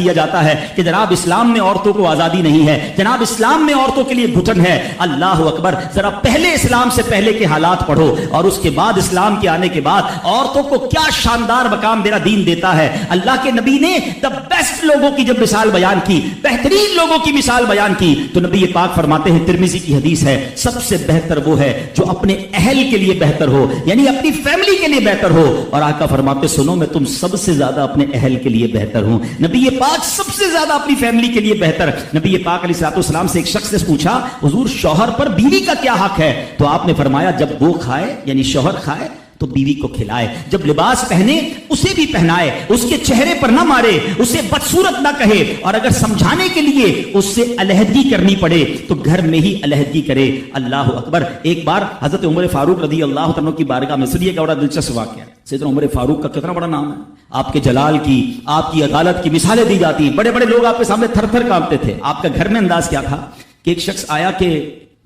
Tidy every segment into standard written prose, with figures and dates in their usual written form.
دیا جاتا ہے کہ جناب اسلام میں عورتوں کو آزادی نہیں ہے، جناب اسلام میں عورتوں کے لیے گھٹن ہے. اللہ اکبر. ذرا پہلے اسلام سے پہلے کے حالات پڑھو اور اس کے بعد اسلام کے آنے کے بعد عورتوں کو کیا شاندار مقام میرا دین دیتا ہے. اللہ کے نبی نے دا بیسٹ لوگوں کی جب مثال بیان کی، بہترین لوگوں کی مثال بیان کی، تو نبی پاک فرماتے ہیں، ترمذی کی حدیث ہے، سب سے بہتر وہ ہے جو اپنے اہل کے لیے بہتر ہو، یعنی اپنی فیملی کے لیے بہتر ہو. اور آقا فرماتے سنو میں تم سب سے زیادہ اپنے اہل کے لیے بہتر ہوں. نبی پاک سب سے زیادہ اپنی فیملی کے لیے بہتر. نبی پاک علیہ الصلوۃ والسلام سے ایک شخص نے پوچھا حضور شوہر پر بیوی کا کیا حق ہے؟ تو آپ نے فرمایا جب وہ کھائے یعنی شوہر کھائے تو بیوی کو کھلائے، جب لباس پہنے اسے بھی پہنائے، اس کے چہرے پر نہ مارے، اسے بدصورت نہ کہے، اور اگر سمجھانے کے لیے اس سے علیحدگی کرنی پڑے تو گھر میں ہی علیحدگی کرے. اللہ اکبر. ایک بار حضرت عمر فاروق رضی اللہ عنہ کی بارگاہ میں، سنیے کا بڑا دلچسپ واقعہ. سیدنا عمر فاروق کا کتنا بڑا نام ہے، آپ کے جلال کی، آپ کی عدالت کی مثالیں دی جاتی ہیں. بڑے بڑے لوگ آپ کے سامنے تھر تھر کانپتے تھے. آپ کا گھر میں انداز کیا تھا کہ ایک شخص آیا کہ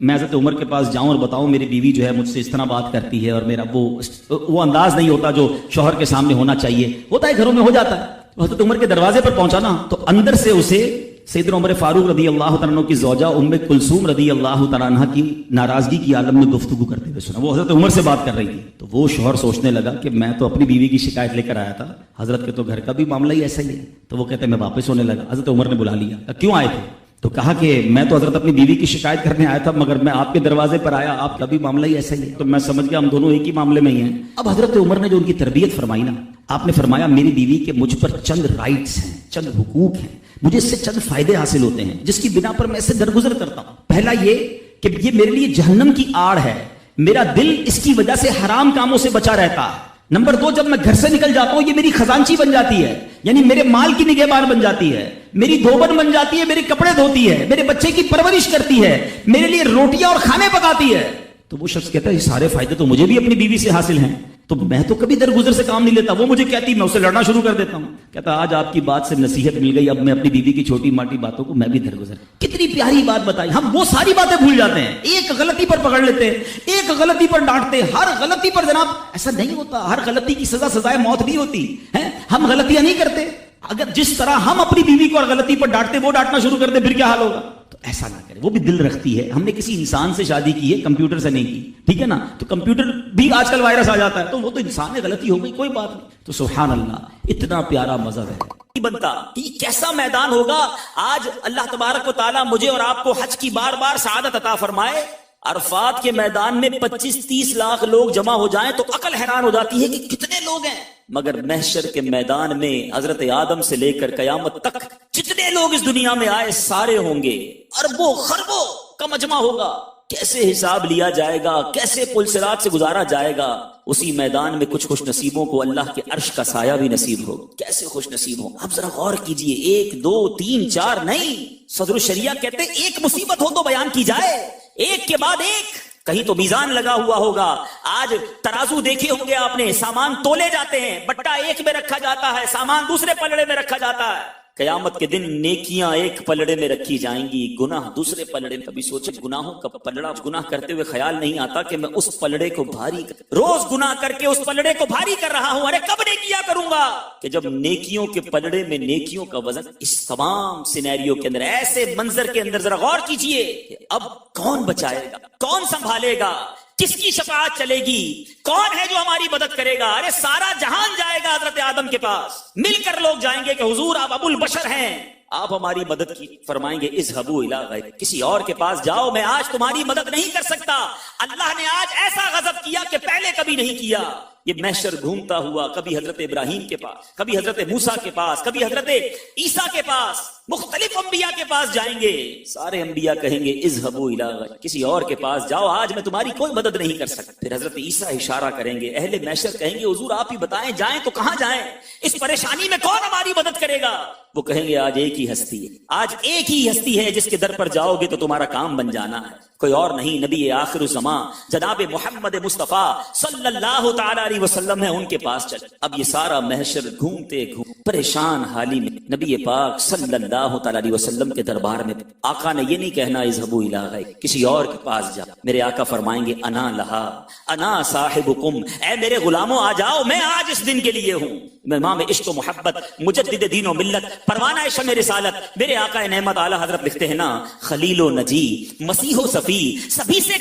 میں حضرت عمر کے پاس جاؤں اور بتاؤں میری بیوی جو ہے مجھ سے اس طرح بات کرتی ہے، اور میرا وہ انداز نہیں ہوتا جو شوہر کے سامنے ہونا چاہیے. ہوتا ہے گھروں میں ہو جاتا ہے. حضرت عمر کے دروازے پر پہنچا نا تو اندر سے اسے سیدنا عمر فاروق رضی اللہ تعالیٰ عنہ کی زوجہ ام کلثوم رضی اللہ تعالیٰ عنہ کی ناراضگی کی عالم میں گفتگو کرتے ہوئے سنا. وہ حضرت عمر سے بات کر رہی تھی. تو وہ شوہر سوچنے لگا کہ میں تو اپنی بیوی کی شکایت لے کر آیا تھا، حضرت کے تو گھر کا بھی معاملہ ہی ایسا ہی ہے. تو وہ کہتے ہیں میں واپس ہونے لگا. حضرت عمر نے بلا لیا. کیوں آئے تھے؟ تو کہا کہ میں تو حضرت اپنی بیوی کی شکایت کرنے آیا تھا، مگر میں آپ کے دروازے پر آیا، آپ کا بھی معاملہ ہی ایسا ہی ہے، تو میں سمجھ گیا ہم دونوں ایک ہی معاملے میں ہی ہیں. اب حضرت عمر نے جو ان کی تربیت فرمائی نا، آپ نے فرمایا میری بیوی کے مجھ پر چند رائٹس ہیں، چند حقوق ہیں، مجھے اس سے چند فائدے حاصل ہوتے ہیں جس کی بنا پر میں اس سے درگزر کرتا ہوں. پہلا یہ کہ یہ میرے لیے جہنم کی آڑ ہے، میرا دل اس کی وجہ سے حرام کاموں سے بچا رہتا ہے. نمبر 2، جب میں گھر سے نکل جاتا ہوں یہ میری خزانچی بن جاتی ہے، یعنی میرے مال کی نگہبان بن جاتی ہے، میری دھوبن بن جاتی ہے، میرے کپڑے دھوتی ہے، میرے بچے کی پرورش کرتی ہے، میرے لیے روٹیاں اور کھانے پکاتی ہے. تو وہ شخص کہتا ہے یہ سارے فائدے تو مجھے بھی اپنی بیوی سے حاصل ہیں، تو میں تو کبھی درگزر سے کام نہیں لیتا. وہ مجھے کہتی میں اسے لڑنا شروع کر دیتا ہوں. کہتا آج آپ کی بات سے نصیحت مل گئی، اب میں اپنی بیوی کی چھوٹی ماٹی باتوں کو میں بھی درگزر. کتنی پیاری بات بتائی. ہم وہ ساری باتیں بھول جاتے ہیں، ایک غلطی پر پکڑ لیتے ہیں، ایک غلطی پر ڈانٹتے ہیں. ہر غلطی پر جناب ایسا نہیں ہوتا، ہر غلطی کی سزا سزائے موت نہیں ہوتی ہے. ہم غلطیاں نہیں کرتے. اگر جس طرح ہم اپنی بیوی کو اور غلطی پر ڈانٹتے وہ ڈانٹنا شروع کر دے پھر کیا حال ہوگا؟ تو ایسا نہ کرے. وہ بھی دل رکھتی ہے. ہم نے کسی انسان سے شادی کی ہے، کمپیوٹر سے نہیں کی، ٹھیک ہے نا؟ تو کمپیوٹر بھی آج کل وائرس آ جاتا ہے، تو وہ تو انسان ہے، غلطی ہو گئی، کوئی بات نہیں. تو سبحان اللہ، اتنا پیارا مذہب ہے بنتا. یہ کیسا میدان ہوگا آج. اللہ تبارک و تعالیٰ مجھے اور آپ کو حج کی بار بار سعادت عطا فرمائے. عرفات کے میدان میں 25-30 لاکھ لوگ جمع ہو جائیں تو عقل حیران ہو جاتی ہے کہ کتنے لوگ ہیں. مگر محشر کے میدان میں حضرت آدم سے لے کر قیامت تک جتنے لوگ اس دنیا میں آئے سارے ہوں گے، اربوں خربوں کا مجمع ہوگا. کیسے حساب لیا جائے گا، کیسے پل صراط سے گزارا جائے گا. اسی میدان میں کچھ خوش نصیبوں کو اللہ کے عرش کا سایہ بھی نصیب ہو. کیسے خوش نصیب ہو. اب ذرا غور کیجئے، 1 2 3 4 نہیں. صدر الشریعہ کہتے ہیں ایک مصیبت ہو تو بیان کی جائے، ایک کے بعد ایک. کہیں تو میزان لگا ہوا ہوگا. آج ترازو دیکھے ہوں گے آپ نے، سامان تولے جاتے ہیں، بٹا ایک میں رکھا جاتا ہے، سامان دوسرے پلڑے میں رکھا جاتا ہے. قیامت کے دن نیکیاں ایک پلڑے میں رکھی جائیں گی، گناہ دوسرے پلڑے میں. کبھی سوچے گناہوں کا پلڑا، گناہ کرتے ہوئے خیال نہیں آتا کہ میں اس پلڑے کو بھاری روز گناہ کر کے اس پلڑے کو بھاری کر رہا ہوں. ارے کب نیکیاں کروں گا؟ کہ جب نیکیوں کے پلڑے میں نیکیوں کا وزن. اس تمام سینیریو کے اندر، ایسے منظر کے اندر ذرا غور کیجئے کہ اب کون بچائے گا، کون سنبھالے گا، کس کی شفاعت چلے گی، کون ہے جو ہماری مدد کرے گا؟ ارے سارا جہان جائے گا حضرت آدم کے پاس. مل کر لوگ جائیں گے کہ حضور آپ ابو البشر ہیں، آپ ہماری مدد کی. فرمائیں گے اذهبوا الی غیر، کسی اور کے پاس جاؤ، میں آج تمہاری مدد نہیں کر سکتا. اللہ نے آج ایسا غضب کیا کہ پہلے کبھی نہیں کیا. یہ محشر گھومتا ہوا کبھی حضرت ابراہیم کے پاس، کبھی حضرت موسیٰ کے پاس، کبھی حضرت عیسیٰ کے پاس، مختلف انبیاء کے پاس جائیں گے. سارے انبیاء کہیں گے اذهبوا الی غیر، کسی اور کے پاس جاؤ، آج میں تمہاری کوئی مدد نہیں کر سکتا. پھر حضرت عیسیٰ اشارہ کریں گے، اہل محشر کہیں گے حضور آپ ہی بتائیں جائیں تو کہاں جائیں، اس پریشانی میں کون ہماری مدد کرے گا؟ وہ کہیں گے آج ایک ہی ہستی ہے، آج ایک ہی ہستی ہے جس کے در پر جاؤ گے تو تمہارا کام بن جانا ہے، کوئی اور نہیں. نبی آخر الزمان جناب محمد مصطفیٰ صلی اللہ تعالی علیہ وسلم ہیں ان کے پاس چلے. اب یہ سارا محشر گھومتے پریشان حالی میں نبی پاک صلی اللہ تعالی علیہ وسلم کے دربار میں. آقا نے یہ نہیں کہنا اذهبوا الی غیر، کسی اور کے پاس جا. میرے آقا فرمائیں گے انا لہا انا صاحبکم، اے میرے غلاموں آ جاؤ، میں آج اس دن کے لیے ہوں. امام عشق و محبت، مجدد دین و ملت، پروانہ شمع رسالت، میرے آقا نعمت اعلی حضرت لکھتے ہیں نا، خلیل و نجی مسیح و صفی، سبھی سے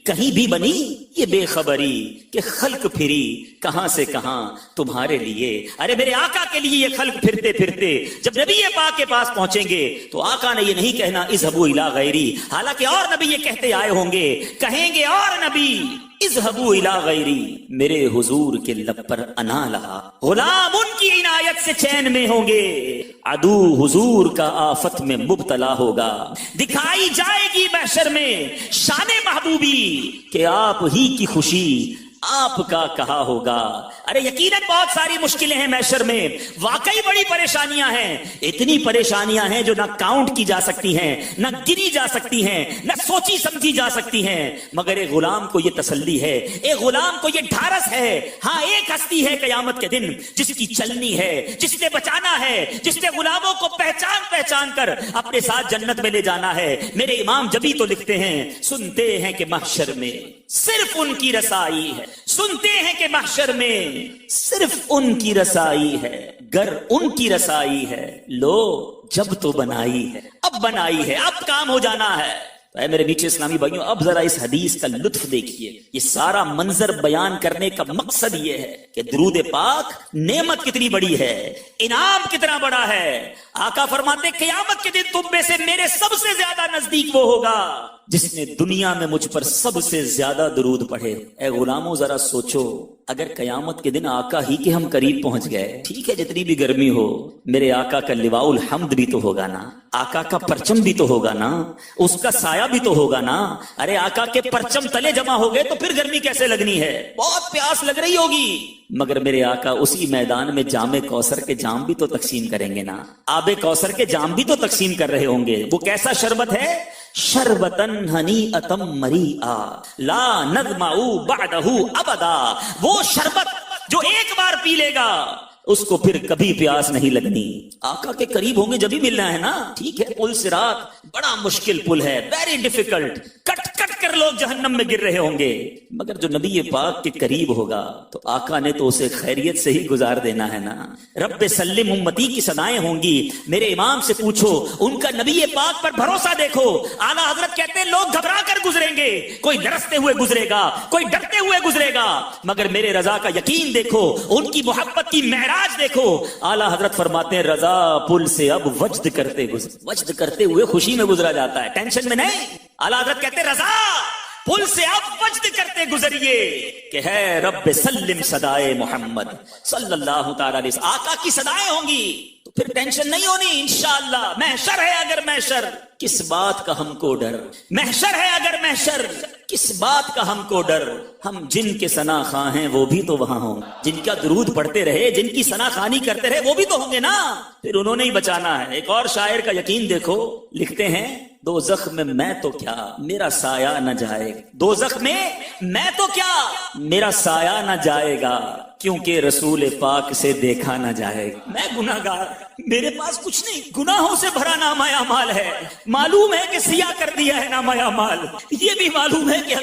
کہیں بھی بنی یہ بے خبری کہ خلق پھری کہاں سے کہاں تمہارے لیے. ارے میرے آقا کے لیے یہ خلق پھرتے پھرتے جب نبی پاک کے پاس پہنچیں گے تو آقا نے یہ نہیں کہنا اذهبوا الی غیری، حالانکہ اور نبی یہ کہتے آئے ہوں گے، کہیں گے اور نبی اذهبوا الی غیری، میرے حضور کے لب پر انا لہا. غلام ان کی عنایت سے چین میں ہوں گے، عدو حضور کا آفت میں مبتلا ہوگا. دکھائی جائے گی محشر میں شان محبوبی کہ آپ ہی کی خوشی آپ کا کہا ہوگا. ارے یقیناً بہت ساری مشکلیں ہیں محشر میں، واقعی بڑی پریشانیاں ہیں. اتنی پریشانیاں ہیں جو نہ کاؤنٹ کی جا سکتی ہیں، نہ گنی جا سکتی ہیں، نہ سوچی سمجھی جا سکتی ہیں. مگر ایک غلام کو یہ تسلی ہے، ایک غلام کو یہ ڈھارس ہے. ہاں ایک ہستی ہے قیامت کے دن جس کی چلنی ہے، جس نے بچانا ہے، جس نے غلاموں کو پہچان کر اپنے ساتھ جنت میں لے جانا ہے. میرے امام جبھی تو لکھتے ہیں، سنتے ہیں کہ محشر میں صرف ان کی رسائی ہے، سنتے ہیں کہ محشر میں صرف ان کی رسائی ہے. گر ان کی رسائی ہے لو جب تو بنائی ہے، اب بنائی ہے، اب کام ہو جانا ہے. اے میرے میٹھے اسلامی بھائیوں، اب ذرا اس حدیث کا لطف دیکھیے. یہ سارا منظر بیان کرنے کا مقصد یہ ہے کہ درود پاک نعمت کتنی بڑی ہے، انعام کتنا بڑا ہے. آقا فرماتے قیامت کے دن تم میں سے میرے سب سے زیادہ نزدیک وہ ہوگا جس نے دنیا میں مجھ پر سب سے زیادہ درود پڑھے. اے غلاموں ذرا سوچو، اگر قیامت کے دن آقا ہی کے ہم قریب پہنچ گئے، ٹھیک ہے جتنی بھی گرمی ہو، میرے آقا کا لواء الحمد بھی تو ہوگا نا، آقا کا پرچم بھی تو ہوگا نا، اس کا سایہ بھی تو ہوگا نا. ارے آقا کے پرچم تلے جمع ہو گئے تو پھر گرمی کیسے لگنی ہے؟ بہت پیاس لگ رہی ہوگی. مگر میرے آقا اسی میدان میں جام کوثر کے جام بھی تو تقسیم کریں گے نا، آب کوثر کے جام بھی تو تقسیم کر رہے ہوں گے. وہ کیسا شربت ہے؟ شربتن ہنیئتم مریئا لا نظمع بعدہ ابدا. وہ شربت جو ایک بار پی لے گا اس کو پھر کبھی پیاس نہیں لگنی. آقا کے قریب ہوں گے جب ہی ملنا ہے نا. ٹھیک ہے پل صراط بڑا مشکل پل ہے، ویری ڈیفیکلٹ، کٹ کر لوگ جہنم میں گر رہے ہوں گے. مگر جو نبی پاک کے قریب ہوگا تو آقا نے تو اسے خیریت سے ہی گزار دینا ہے نا. رب سلم امتی کی صدائیں ہوں گی. میرے امام سے پوچھو، ان کا نبی پاک پر بھروسہ دیکھو. اعلیٰ حضرت کہتے ہیں لوگ گھبرا کر گزریں گے، کوئی لرزتے ہوئے گزرے گا، کوئی ڈرتے ہوئے گزرے گا، مگر میرے رضا کا یقین دیکھو، ان کی محبت کی معراج دیکھو. اعلیٰ حضرت فرماتے ہیں رضا پل سے اب وجد کرتے ہوئے خوشی میں گزرا جاتا ہے، ٹینشن میں نہیں. اعلیٰ حضرت کہتے ہیں رضا پل سے اب وجد کرتے گزریے کہ ہے رب سلم صدائے محمد صلی اللہ تعالی علیہ وسلم. آقا کی صدائیں ہوں گی تو پھر ٹینشن نہیں ہونی انشاءاللہ. محشر ہے اگر محشر، کس بات کا ہم کو ڈر؟ محشر ہے اگر محشر، کس بات کا ہم کو ڈر؟ ہم جن کے ثنا خواں ہیں وہ بھی تو وہاں ہوں، جن کا درود پڑھتے رہے، جن کی ثنا خوانی کرتے رہے وہ بھی تو ہوں گے نا. پھر انہوں نے ہی بچانا ہے. ایک اور شاعر کا یقین دیکھو، لکھتے ہیں دوزخ میں تو کیا میرا سایہ نہ جائے، دوزخ میں تو کیا میرا سایہ نہ جائے گا، کیونکہ رسول پاک سے دیکھا نہ جائے گا. میں گناہگار، میرے پاس کچھ نہیں، گناہوں سے بھرا نامہ اعمال ہے. معلوم ہے کہ سیاہ کر دیا ہے نامہ اعمال. یہ بھی معلوم ہے کہ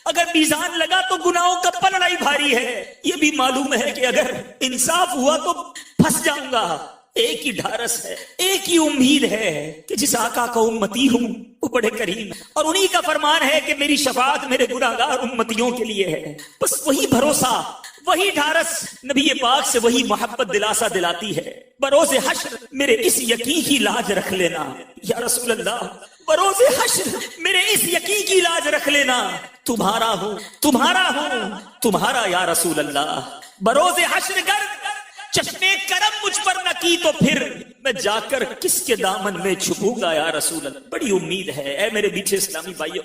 اگر میزان لگا تو گناہوں کا پلڑا ہی بھاری ہے. یہ بھی معلوم ہے کہ اگر انصاف ہوا تو پھنس جاؤں گا. ایک ہی ڈھارس ہے، ایک ہی امید ہے کہ جس آقا کا امتی ہوں وہ بڑے کریم ہے، اور انہی کا فرمان ہے کہ میری شفاعت میرے گناہگار امتیوں کے لیے ہے. بس وہی بھروسہ، وہی ڈھارس نبی پاک سے، وہی محبت دلاسا دلاتی ہے. بروز حشر میرے اس یقین کی لاج رکھ لینا یا رسول اللہ، بروز حشر میرے اس یقین کی لاج رکھ لینا، تمہارا ہوں تمہارا یا رسول اللہ. بروز حشر گر چشمے کرم مجھ پر نہ کی تو پھر میں جا کر کس کے دامن میں چھپوں گا یا رسول اللہ. بڑی امید ہے اے میرے میٹھے اسلامی بھائی،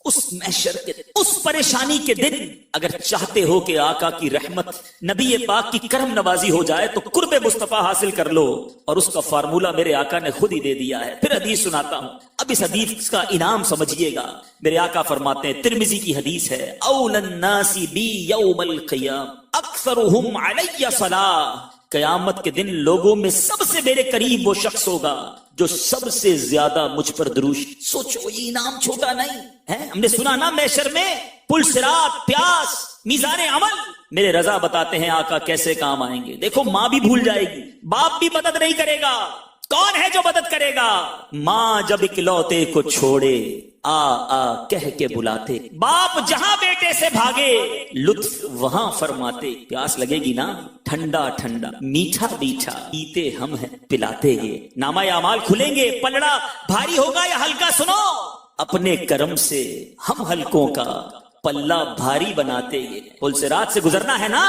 اس محشر کے دن، اس پریشانی کے دن اگر چاہتے ہو کہ آقا کی رحمت، نبی پاک کی کرم نوازی ہو جائے تو قرب مصطفیٰ حاصل کر لو، اور اس کا فارمولہ میرے آقا نے خود ہی دے دیا ہے۔ پھر حدیث سناتا ہوں، اب اس حدیث کا انعام سمجھیے گا۔ میرے آقا فرماتے ہیں، ترمذی کی حدیث ہے، اول الناس بی یوم القیام اکثرهم علی صلاۃ، قیامت کے دن لوگوں میں سب سے میرے قریب وہ شخص ہوگا جو سب سے زیادہ مجھ پر درود۔ سوچو یہ انعام چھوٹا نہیں ہے۔ ہم نے سنا نا محشر میں پل صراط، پیاس، میزان عمل، میرے رضا بتاتے ہیں آقا کیسے کام آئیں گے۔ دیکھو ماں بھی بھول جائے گی، باپ بھی مدد نہیں کرے گا، کون ہے جو مدد کرے گا؟ ماں جب اکلوتے کو چھوڑے آ آ کہہ کے بلاتے، باپ جہاں بیٹے سے بھاگے لطف وہاں فرماتے۔ پیاس لگے گی نا، ٹھنڈا ٹھنڈا میٹھا میٹھا پیتے ہم ہیں پلاتے یہ۔ نامہ اعمال کھلیں گے، پلڑا بھاری ہوگا یا ہلکا، سنو اپنے کرم سے ہم ہلکوں کا پلہ بھاری بناتے یہ۔ پل صراط سے گزرنا ہے نا،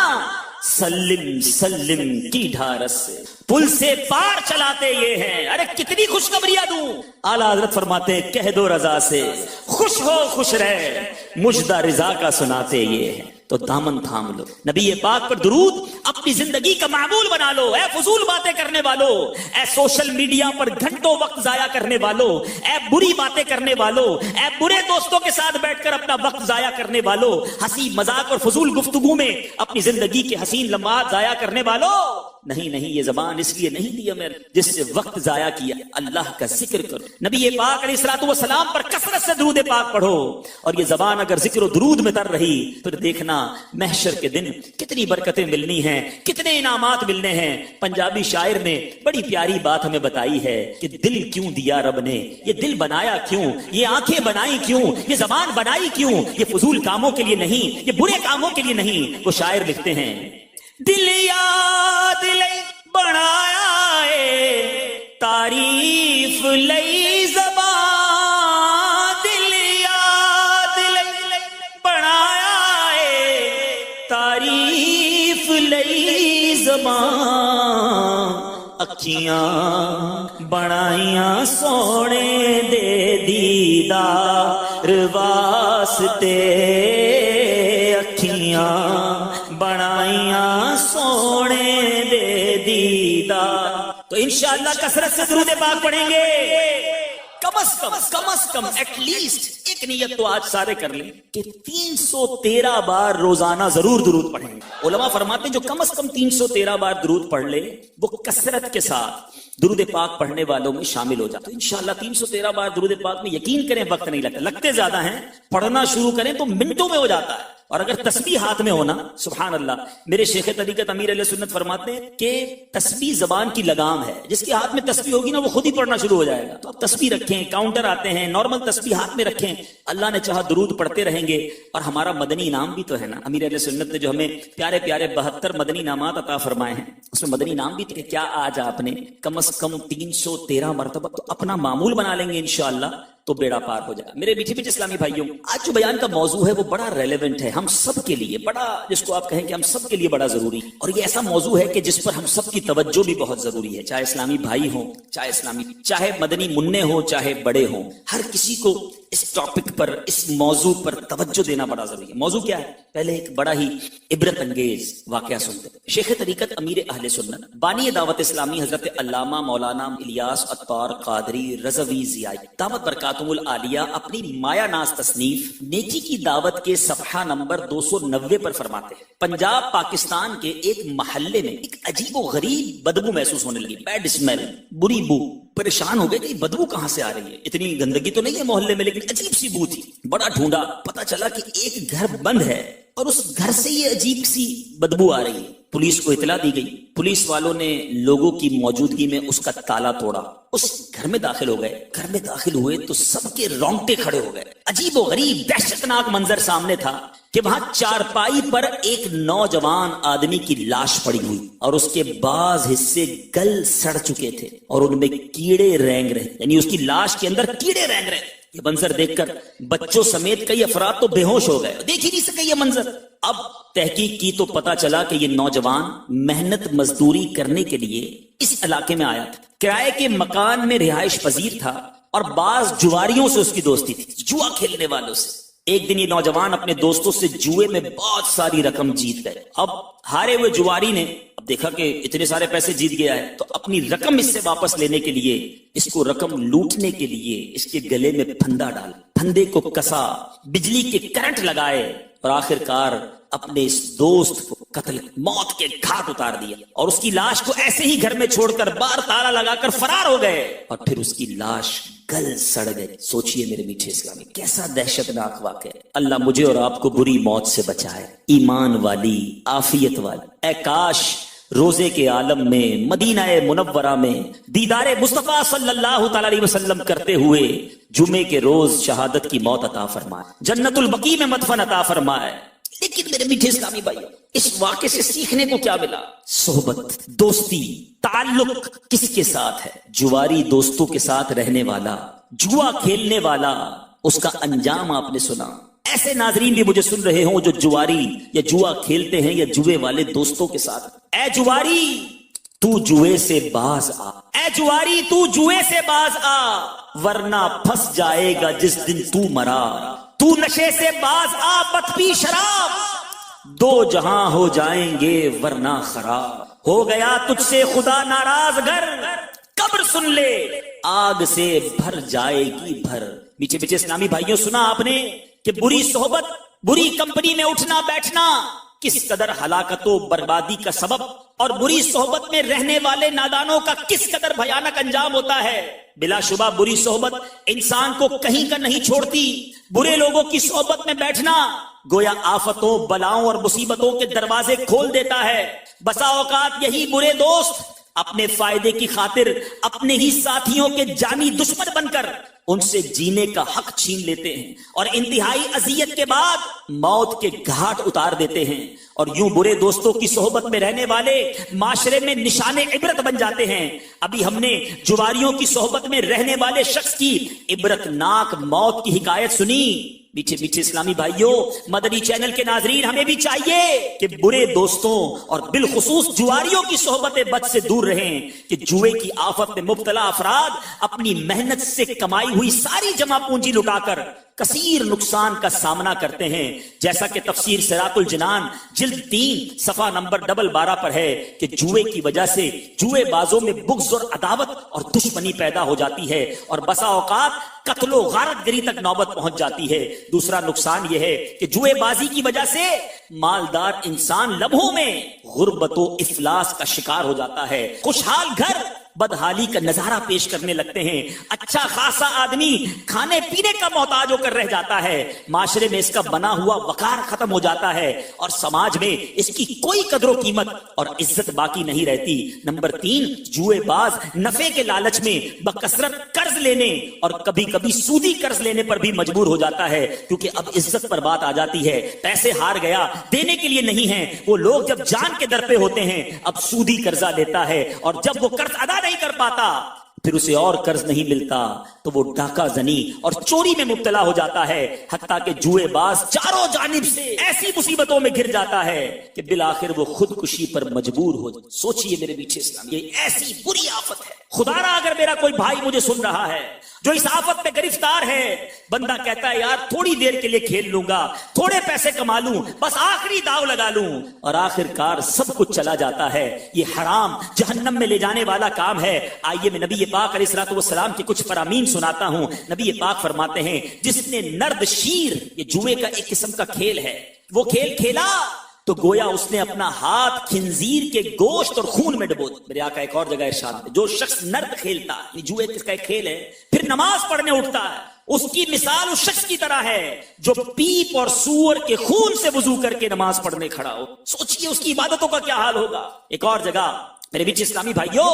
سلم سلم کی ڈھارس سے پل سے پار چلاتے یہ ہیں۔ ارے کتنی خوشخبریاں دوں۔ اعلیٰ حضرت فرماتے ہیں، کہہ دو رضا سے خوش ہو خوش رہ، مجدہ رضا کا سناتے یہ ہیں۔ تو دامن تھام لو، نبی پاک پر درود اپنی زندگی کا معمول بنا لو۔ اے فضول باتیں کرنے والو، اے سوشل میڈیا پر گھنٹوں وقت ضائع کرنے والو، اے بری باتیں کرنے والو، اے برے دوستوں کے ساتھ بیٹھ کر اپنا وقت ضائع کرنے والو، ہنسی مذاق اور فضول گفتگو میں اپنی زندگی کے حسین لمحات ضائع کرنے والو، نہیں نہیں، یہ زبان اس لیے نہیں دی ہمیں جس سے وقت ضائع کیا۔ اللہ کا ذکر کرو، نبی پاک علیہ الصلوۃ والسلام پر کثرت سے درود پاک پڑھو، اور یہ زبان اگر ذکر و درود میں تر رہی پھر دیکھنا محشر کے دن کتنی برکتیں ملنی ہیں، کتنے انعامات ملنے ہیں۔ پنجابی شاعر نے بڑی پیاری بات ہمیں بتائی ہے کہ دل کیوں دیا رب نے، یہ دل بنایا کیوں، یہ آنکھیں بنائی کیوں، یہ زبان بنائی کیوں، یہ فضول کاموں کے لیے نہیں، یہ برے کاموں کے لیے نہیں۔ وہ شاعر لکھتے ہیں، دل یاد لئی بنایا ہے تعریف لئی زبان، دل یاد لئی بنایا ہے تعریف لئی زبان، اکھیاں بنائیاں سونے دے دیدار واسطے، اکھیاں بنائیاں سونے دے دیدار۔ تو انشاءاللہ کثرت سے درود پاک پڑھیں گے، کم از کم ایٹ لیسٹ ایک نیت تو آج سارے کر لیں کہ 313 بار روزانہ ضرور درود پڑھیں گے۔ علماء فرماتے ہیں جو کم از کم 313 بار درود پڑھ لے وہ کثرت کے ساتھ درود پاک پڑھنے والوں میں شامل ہو جاتا ہے۔ انشاءاللہ 313 بار درود پاک میں یقین کریں وقت نہیں لگتا، لگتے زیادہ ہیں، پڑھنا شروع کریں تو منٹوں میں ہو جاتا ہے۔ اور اگر تسبیح ہاتھ میں ہونا، سبحان اللہ، میرے شیخ طریقت امیر علیہ سنت فرماتے ہیں کہ تسبیح زبان کی لگام ہے، جس کے ہاتھ میں تسبیح ہوگی نا وہ خود ہی پڑھنا شروع ہو جائے گا۔ تو آپ تسبیح رکھیں، کاؤنٹر آتے ہیں، نارمل تسبیح ہاتھ میں رکھیں، اللہ نے چاہا درود پڑھتے رہیں گے۔ اور ہمارا مدنی انعام بھی تو ہے نا، امیر علیہ سنت نے جو ہمیں پیارے پیارے 72 مدنی انعامات عطا فرمائے ہیں، اس میں مدنی انعام بھی تو کہ کیا آج آپ نے کم از کم 313 مرتبہ تو اپنا معمول بنا لیں گے انشاءاللہ تو بیڑا پار ہو جائے گا۔ میرے میٹھے میٹھے اسلامی بھائیوں، آج جو بیان کا موضوع ہے وہ بڑا ریلیونٹ ہے ہم سب کے لیے، بڑا جس کو آپ کہیں کہ ہم سب کے لیے بڑا ضروری، اور یہ ایسا موضوع ہے کہ جس پر ہم سب کی توجہ بھی بہت ضروری ہے، چاہے اسلامی بھائی ہوں، چاہے مدنی منع ہوں، چاہے بڑے ہوں، ہر کسی کو اس ٹاپک پر، اس موضوع پر توجہ دینا بڑا ضروری ہے۔ موضوع کیا ہے؟ پہلے ایک بڑا ہی عبرت انگیز واقعہ سنتے ہیں۔ شیخ طریقت امیر اہل سنت بانی دعوت اسلامی حضرت علامہ مولانا الیاس عطار قادری رضوی ضیائی دعوت برکاتہم العالیہ اپنی مایا ناز تصنیف نیکی کی دعوت کے صفحہ نمبر 290 پر فرماتے ہیں، پنجاب پاکستان کے ایک محلے میں ایک عجیب و غریب بدبو محسوس ہونے لگی، بیڈ اسمیل، بری بو۔ پریشان ہو گئے کہ بدبو کہاں سے آ رہی ہے، اتنی گندگی تو نہیں ہے محلے میں لیکن عجیب سی بو تھی۔ بڑا ڈھونڈا، پتا چلا کہ ایک گھر بند ہے اور اس گھر سے یہ عجیب سی بدبو آ رہی ہے۔ پولیس کو اطلاع دی گئی، پولیس والوں نے لوگوں کی موجودگی میں اس کا تالا توڑا، اس گھر میں داخل ہو گئے۔ گھر میں داخل ہوئے تو سب کے رونگٹے کھڑے ہو گئے، عجیب و غریب دہشتناک منظر سامنے تھا کہ وہاں چارپائی پر ایک نوجوان آدمی کی لاش پڑی ہوئی اور اس کے بعض حصے گل سڑ چکے تھے اور ان میں کیڑے رینگ رہے، یعنی اس کی لاش کے اندر کیڑے رینگ رہے۔ یہ منظر دیکھ کر بچوں سمیت کئی افراد تو بے ہوش ہو گئے، دیکھ ہی نہیں سکے یہ منظر۔ اب تحقیق کی تو پتا چلا کہ یہ نوجوان محنت مزدوری کرنے کے لیے اس علاقے میں آیا تھا، کرائے کے مکان میں رہائش پذیر تھا اور بعض جواریوں سے اس کی دوستی تھی، جوا کھیلنے والوں سے۔ ایک دن یہ نوجوان اپنے دوستوں سے جوئے میں بہت ساری رقم جیت گئے۔ اب ہارے ہوئے جواری نے اب دیکھا کہ اتنے سارے پیسے جیت گیا ہے، تو اپنی رقم اس سے واپس لینے کے لیے، اس کو رقم لوٹنے کے لیے اس کے گلے میں پھندا ڈال، پھندے کو کسا، بجلی کے کرنٹ لگائے اور آخرکار اپنے اس دوست کو قتل، موت کے گھاٹ اتار دیا، اور اس کی لاش کو ایسے ہی گھر میں چھوڑ کر باہر تالا لگا کر فرار ہو گئے، اور پھر اس کی لاش گل سڑ گئی۔ سوچئے میرے میٹھے اسلامی، کیسا دہشت ناک واقعہ ہے۔ اللہ مجھے اور آپ کو بری موت سے بچائے، ایمان والی، عافیت والی۔ اے کاش روزے کے عالم میں، مدینہ منورہ میں دیدار مصطفیٰ صلی اللہ تعالی علیہ وسلم کرتے ہوئے جمعے کے روز شہادت کی موت عطا فرمائے، جنت البقیع میں مدفن عطا فرمائے۔ لیکن میرے میٹھے اسلامی بھائی، اس واقعے سے سیکھنے کو کیا ملا؟ صحبت، دوستی، تعلق کس کے ساتھ ہے؟ جواری دوستوں کے ساتھ رہنے والا، جوا کھیلنے والا، اس کا انجام آپ نے سنا۔ ایسے ناظرین بھی مجھے سن رہے ہوں جو جواری یا جوا کھیلتے ہیں یا جوے والے دوستوں کے ساتھ۔ اے جواری تو جوئے سے باز آ، اے جواری تو جوئے سے باز آ، ورنہ پھنس جائے گا جس دن تو مرا۔ تو نشے سے باز آ، مت پی شراب، دو جہاں ہو جائیں گے ورنہ خراب۔ ہو گیا تجھ سے خدا ناراض گر، قبر سن لے آگ سے بھر جائے گی بھر۔ میٹھے میٹھے اسلامی بھائیوں، سنا آپ نے کہ بری صحبت، بری کمپنی میں اٹھنا بیٹھنا کس قدر ہلاکت و بربادی کا سبب، اور بری صحبت میں رہنے والے نادانوں کا کس قدر بھیانک انجام ہوتا ہے۔ بلا شبہ بری صحبت انسان کو کہیں کا نہیں چھوڑتی۔ برے لوگوں کی صحبت میں بیٹھنا گویا آفتوں، بلاؤں اور مصیبتوں کے دروازے کھول دیتا ہے۔ بسا اوقات یہی برے دوست اپنے فائدے کی خاطر اپنے ہی ساتھیوں کے جانی دشمن بن کر ان سے جینے کا حق چھین لیتے ہیں، اور انتہائی اذیت کے بعد موت کے گھاٹ اتار دیتے ہیں۔ اور یوں برے دوستوں کی صحبت میں رہنے والے معاشرے میں نشان عبرت بن جاتے ہیں۔ ابھی ہم نے جواریوں کی صحبت میں رہنے والے شخص کی عبرت ناک موت کی حکایت سنی۔ میٹھے میٹھے اسلامی بھائیوں، مدنی چینل کے ناظرین، ہمیں بھی چاہیے کہ برے دوستوں اور بالخصوص جواریوں کی صحبت بد سے دور رہیں، کہ جوئے کی آفت میں مبتلا افراد اپنی محنت سے کمائی ہوئی ساری جمع پونجی لٹا کر کثیر نقصان کا سامنا کرتے ہیں، جیسا کہ تفسیر صراط الجنان جلد 3 صفحہ نمبر 12 پر ہے کہ جوئے کی وجہ سے جوئے بازوں میں بغض اور عداوت اور دشمنی پیدا ہو جاتی ہے، اور بسا اوقات قتل و غارت گری تک نوبت پہنچ جاتی ہے۔ دوسرا نقصان یہ ہے کہ جوئے بازی کی وجہ سے مالدار انسان لمحوں میں غربت و افلاس کا شکار ہو جاتا ہے۔ خوشحال گھر بدحالی کا نظارہ پیش کرنے لگتے ہیں، اچھا خاصا آدمی کھانے پینے کا محتاج ہو کر رہ جاتا ہے، معاشرے میں اس کا بنا ہوا وقار ختم ہو جاتا ہے، اور سماج میں اس کی کوئی قدر و قیمت اور عزت باقی نہیں رہتی۔ نمبر 3، جوئے باز نفع کے لالچ میں بکثرت قرض لینے اور کبھی کبھی سودی قرض لینے پر بھی مجبور ہو جاتا ہے، کیونکہ اب عزت پر بات آ جاتی ہے۔ پیسے ہار گیا، دینے کے لیے نہیں ہیں، وہ لوگ جب جان کے در پہ ہوتے ہیں اب سودی قرضہ لیتا ہے، اور جب وہ قرض ادا نہیں کر پاتا پھر اسے اور قرض نہیں ملتا تو وہ ڈاکہ زنی اور چوری میں مبتلا ہو جاتا ہے، حتیٰ کہ جوئے باز چاروں جانب سے ایسی مصیبتوں میں گھر جاتا ہے کہ بالآخر وہ خودکشی پر مجبور ہو۔ سوچئے میرے میٹھے اسلام، یہ ایسی بری آفت ہے۔ خدا را اگر میرا کوئی بھائی مجھے سن رہا ہے جو اس آفت میں گرفتار ہے، بندہ کہتا ہے یار تھوڑی دیر کے لیے کھیل لوں گا، تھوڑے پیسے کما لوں، بس آخری داؤ لگا لوں، اور آخر کار سب کچھ چلا جاتا ہے۔ یہ حرام جہنم میں لے جانے والا کام ہے۔ آئیے میں نبی پاک علیہ الصلوۃ والسلام کی کچھ فرامین سناتا ہوں۔ نبی پاک فرماتے ہیں جس نے نرد شیر، یہ جوئے کا ایک قسم کا کھیل ہے، وہ کھیل کھیلا تو گویا اس نے اپنا ہاتھ خنزیر کے گوشت اور خون میں ڈبو دیا۔ میرے آقا ایک اور جگہ ارشاد ہے جو شخص نرد کھیلتا ہے، جوئے کا ایک کھیل ہے، پھر نماز پڑھنے اٹھتا ہے، اس کی مثال اس شخص کی طرح ہے جو پیپ اور سور کے خون سے وضو کر کے نماز پڑھنے کھڑا ہو۔ سوچئے اس کی عبادتوں کا کیا حال ہوگا۔ ایک اور جگہ میرے بیچ اسلامی بھائیوں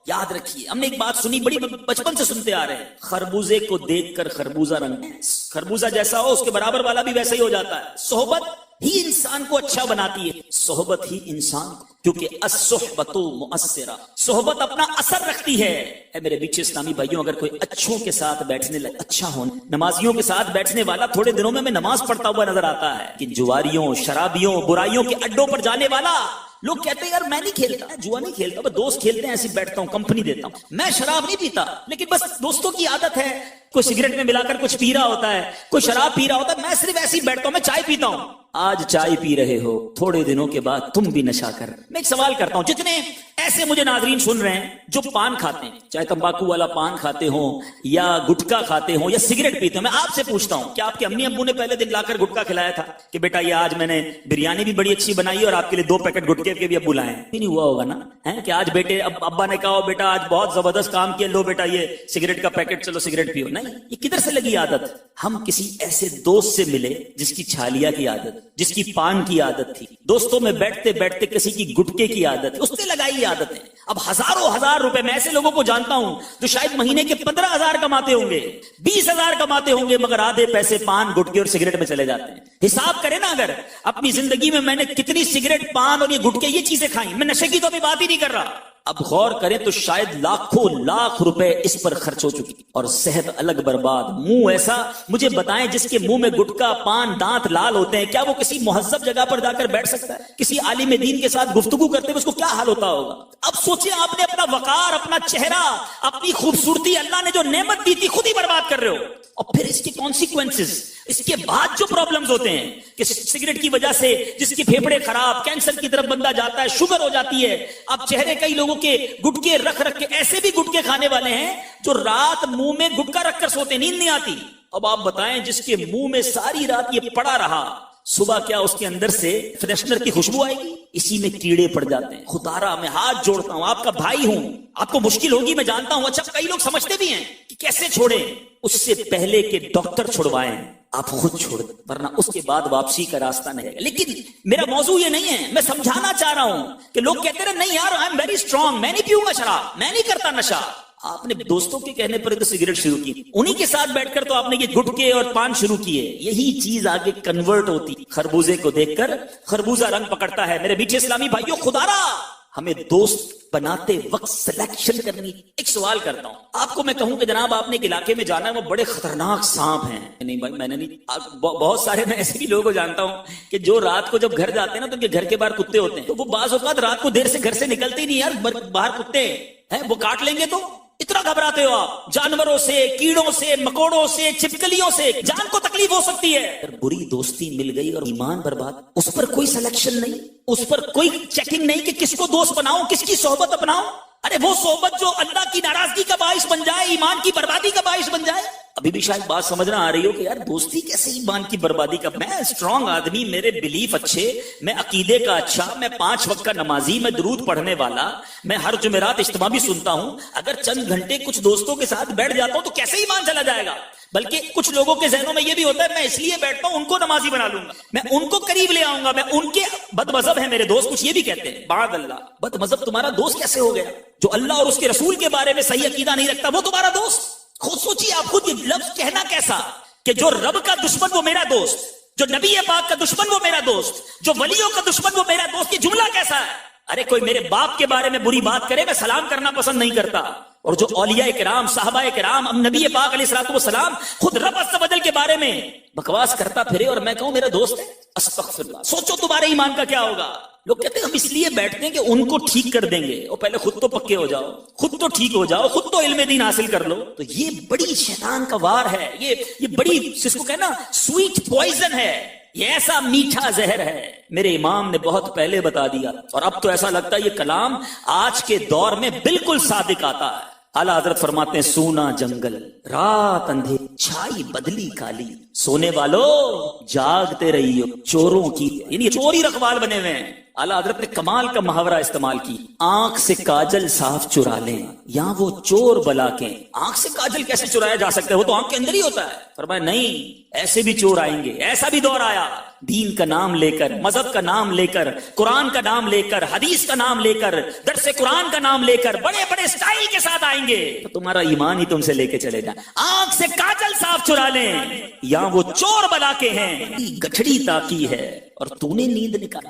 یاد رکھیے، ہم نے ایک بات سنی، بڑی بچپن سے سنتے آ رہے ہیں، خربوزے کو دیکھ کر خربوزہ رنگ، خربوزہ جیسا ہو اس کے برابر والا بھی ویسا ہی ہو جاتا ہے۔ صحبت ہی انسان کو اچھا بناتی ہے، صحبت ہی انسان کو، کیونکہ الصحبۃ مؤثرہ، صحبت اپنا اثر رکھتی ہے۔ اے میرے بیچ اسلامی بھائیوں، اگر کوئی اچھوں کے ساتھ بیٹھنے لگے، اچھا ہونا، نمازیوں کے ساتھ بیٹھنے والا تھوڑے دنوں میں نماز پڑھتا ہوا نظر آتا ہے، کہ جواریوں، شرابیوں، برائیوں کے اڈوں پر جانے والا لوگ کہتے ہیں یار میں نہیں کھیلتا، میں جوا نہیں کھیلتا، بس دوست کھیلتے ہیں ایسے بیٹھتا ہوں، کمپنی دیتا ہوں، میں شراب نہیں پیتا، لیکن بس دوستوں کی عادت ہے، کوئی سگریٹ میں ملا کر کچھ پی رہا ہوتا ہے، کوئی شراب پی رہا ہوتا ہے، میں صرف ایسے ہی بیٹھتا ہوں، میں چائے پیتا ہوں۔ آج چائے پی رہے ہو، تھوڑے دنوں کے بعد تم بھی نشہ کر۔ میں ایک سوال کرتا ہوں، جتنے ایسے مجھے ناظرین سن رہے ہیں جو پان کھاتے ہیں، چاہے تمباکو والا پان کھاتے ہوں یا گٹکا کھاتے ہوں یا سگریٹ پیتے ہوں، میں آپ سے پوچھتا ہوں کیا آپ کے امی ابو نے پہلے دن لا کر گٹکا کھلایا تھا کہ بیٹا یہ آج میں نے بریانی بھی بڑی اچھی بنائی ہے اور آپ کے لیے 2 پیکٹ گٹکے کے بھی ابو لائے ہیں؟ نہیں ہوا ہوگا نا، کہ آج بیٹے ابا نے کہا بیٹا آج بہت زبردست کام کیا، لو بیٹا یہ سگریٹ کا پیکٹ، چلو سگریٹ پیو۔ نہیں، یہ کدھر سے لگی عادت؟ ہم کسی ایسے دوست سے ملے جس کی چھالیا کی عادت، جس کی پان کی عادت تھی، دوستوں میں بیٹھتے بیٹھتے کسی کی گٹکے کی عادت تھی، اس نے لگائی عادت ہے۔ اب ہزاروں ہزار روپے، میں ایسے لوگوں کو جانتا ہوں جو شاید مہینے کے 15,000 کماتے ہوں گے، 20,000 کماتے ہوں گے، مگر آدھے پیسے پان گٹکے اور سگریٹ میں چلے جاتے ہیں۔ حساب کریں نا، اگر اپنی زندگی میں نے کتنی سگریٹ، پان اور یہ گٹکے یہ چیزیں کھائیں، میں نشے کی تو ابھی بات ہی نہیں کر رہا، اب غور کریں تو شاید لاکھوں لاکھ روپے اس پر خرچ ہو چکی، اور صحت الگ برباد۔ منہ ایسا، مجھے بتائیں جس کے منہ میں گٹکا، پان، دانت لال ہوتے ہیں، کیا وہ کسی مہذب جگہ پر جا کر بیٹھ سکتا ہے؟ کسی عالم دین کے ساتھ گفتگو کرتے ہوئے اس کو کیا حال ہوتا ہوگا؟ اب سوچیں، آپ نے اپنا وقار، اپنا چہرہ، اپنی خوبصورتی، اللہ نے جو نعمت دی تھی، خود ہی برباد کر رہے ہو، اور پھر اس کے کانسیکوینسز، اس کے بعد جو پرابلمز ہوتے ہیں کہ سگریٹ کی وجہ سے جس کی پھیپھڑے خراب، کینسر کی طرف بندہ جاتا ہے، شوگر ہو جاتی ہے۔ اب چہرے کئی لوگوں کے گٹکے رکھ کے، ایسے بھی گٹکے کھانے والے ہیں جو رات منہ میں گٹکا رکھ کر سوتے، نیند نہیں آتی۔ اب آپ بتائیں جس کے منہ میں ساری رات یہ پڑا رہا، صبح کیا اس کے اندر سے فریشنر کی خوشبو آئے گی؟ اسی میں کیڑے پڑ جاتے ہیں۔ خدارا میں ہاتھ جوڑتا ہوں، آپ کا بھائی ہوں، آپ کو مشکل ہوگی میں جانتا ہوں، اچھا کئی لوگ سمجھتے بھی ہیں کہ کیسے چھوڑیں، اس سے پہلے کہ ڈاکٹر چھڑوائیں آپ خود چھوڑ دیں، ورنہ اس کے بعد واپسی کا راستہ نہیں ہے۔ لیکن میرا موضوع یہ نہیں ہے، میں سمجھانا چاہ رہا ہوں کہ لوگ کہتے ہیں نہیں یار آئی ایم ویری اسٹرانگ، میں نہیں پیوں گا شراب، میں نہیں کرتا نشہ۔ آپ نے دوستوں کے کہنے پر تو سگریٹ شروع کی، انہی کے ساتھ بیٹھ کر تو آپ نے یہ گٹکے اور پان شروع کیے، یہی چیز آگے کنورٹ ہوتی۔ خربوزے کو دیکھ کر خربوزہ رنگ پکڑتا ہے۔ میرے میٹھے اسلامی بھائیوں، خدارا ہمیں دوست بناتے وقت سلیکشن کرنی۔ ایک سوال کرتا ہوں آپ کو، میں کہوں کہ جناب آپ نے ایک علاقے میں جانا ہے، وہ بڑے خطرناک سانپ ہیں، نہیں بھائی میں نے نہیں، بہت سارے میں ایسے بھی لوگوں کو جانتا ہوں کہ جو رات کو جب گھر جاتے ہیں نا تو ان کے گھر کے باہر کتے ہوتے ہیں، تو وہ بعض اوقات رات کو دیر سے گھر سے نکلتے ہی نہیں، یار باہر کتے ہیں وہ کاٹ لیں گے، تو اتنا گھبراتے ہو آپ؟ جانوروں سے، کیڑوں سے، مکوڑوں سے، چھپکلیوں سے جان کو تکلیف ہو سکتی ہے۔ اگر بری دوستی مل گئی اور ایمان برباد، اس پر کوئی سلیکشن نہیں، اس پر کوئی چیکنگ نہیں کہ کس کو دوست بناؤ، کس کی صحبت اپناؤ۔ ارے وہ صحبت جو اللہ کی ناراضگی کا باعث بن جائے، ایمان کی بربادی کا باعث بن جائے۔ ابھی بھی شاید بات سمجھ نہ آ رہی ہو کہ یار دوستی کیسے ایمان کی بربادی کا؟ میں اسٹرانگ آدمی، میرے بلیف اچھے، میں عقیدے کا اچھا، میں 5 وقت کا نمازی، میں درود پڑھنے والا، میں ہر جمعرات اجتماع بھی سنتا ہوں، اگر چند گھنٹے کچھ دوستوں کے ساتھ بیٹھ جاتا ہوں تو کیسے ایمان چلا جائے گا؟ بلکہ کچھ لوگوں کے ذہنوں میں یہ بھی ہوتا ہے میں اس لیے بیٹھتا ہوں ان کو نمازی بنا لوں گا، میں ان کو قریب لے آؤں گا، میں ان کے بد مذہب ہیں میرے دوست، کچھ یہ بھی کہتے ہیں بعد اللہ بد مذہب تمہارا دوست کیسے ہو گیا؟ جو اللہ اور اس کے رسول کے بارے میں صحیح عقیدہ نہیں رکھتا وہ تمہارا دوست؟ خود سوچیے آپ، خود یہ لفظ کہنا کیسا کہ جو رب کا دشمن وہ میرا دوست، جو نبی پاک کا دشمن وہ میرا دوست، جو ولیوں کا دشمن وہ میرا دوست، یہ جملہ کیسا ہے؟ ارے کوئی میرے باپ کے بارے میں بری بات کرے میں سلام کرنا پسند نہیں کرتا، اور جو اولیاء کرام، صحابہ کرام، نبی پاک علیہ الصلوۃ والسلام خود رب عز و جل کے بارے میں بکواس کرتا پھرے اور میں کہوں میرا دوست ہے، استغفر اللہ۔ سوچو تمہارے ایمان کا کیا ہوگا۔ لوگ کہتے ہیں ہم اس لیے بیٹھتے ہیں کہ ان کو ٹھیک کر دیں گے، اور پہلے خود تو پکے ہو جاؤ، خود تو ٹھیک ہو جاؤ، خود تو علم دین حاصل کر لو۔ تو یہ بڑی شیطان کا وار ہے، یہ بڑی جس کو کہنا سویٹ پوائزن ہے، یہ ایسا میٹھا زہر ہے۔ میرے امام نے بہت پہلے بتا دیا، اور اب تو ایسا لگتا ہے یہ کلام آج کے دور میں بالکل صادق آتا ہے۔ اعلیٰ حضرت فرماتے ہیں سونا جنگل، رات اندھیری، چھائی بدلی کالی، سونے والو جاگتے رہیو چوروں کی، یعنی چوری رکھوال بنے ہوئے ہیں۔ اعلیٰ حضرت نے کمال کا محاورہ استعمال کی، آنکھ سے کاجل صاف چرا لیں یا وہ چور بلا کے۔ آنکھ سے کاجل کیسے چرایا جا سکتا ہے؟ وہ تو آنکھ کے اندر ہی ہوتا ہے۔ فرمایا نہیں، ایسے بھی چور آئیں گے، ایسا بھی دور آیا، دین کا نام لے کر، مذہب کا نام لے کر، قرآن کا نام لے کر، حدیث کا نام لے کر، درس قرآن کا نام لے کر بڑے بڑے اسٹائل کے ساتھ آئیں گے، تو تمہارا ایمان ہی تم سے لے کے چلے جائیں۔ آنکھ سے کاجل صاف چرا لیں یا وہ چور بلا کے ہیں، گٹھڑی تاکی ہے اور تو نے نیند نکالا۔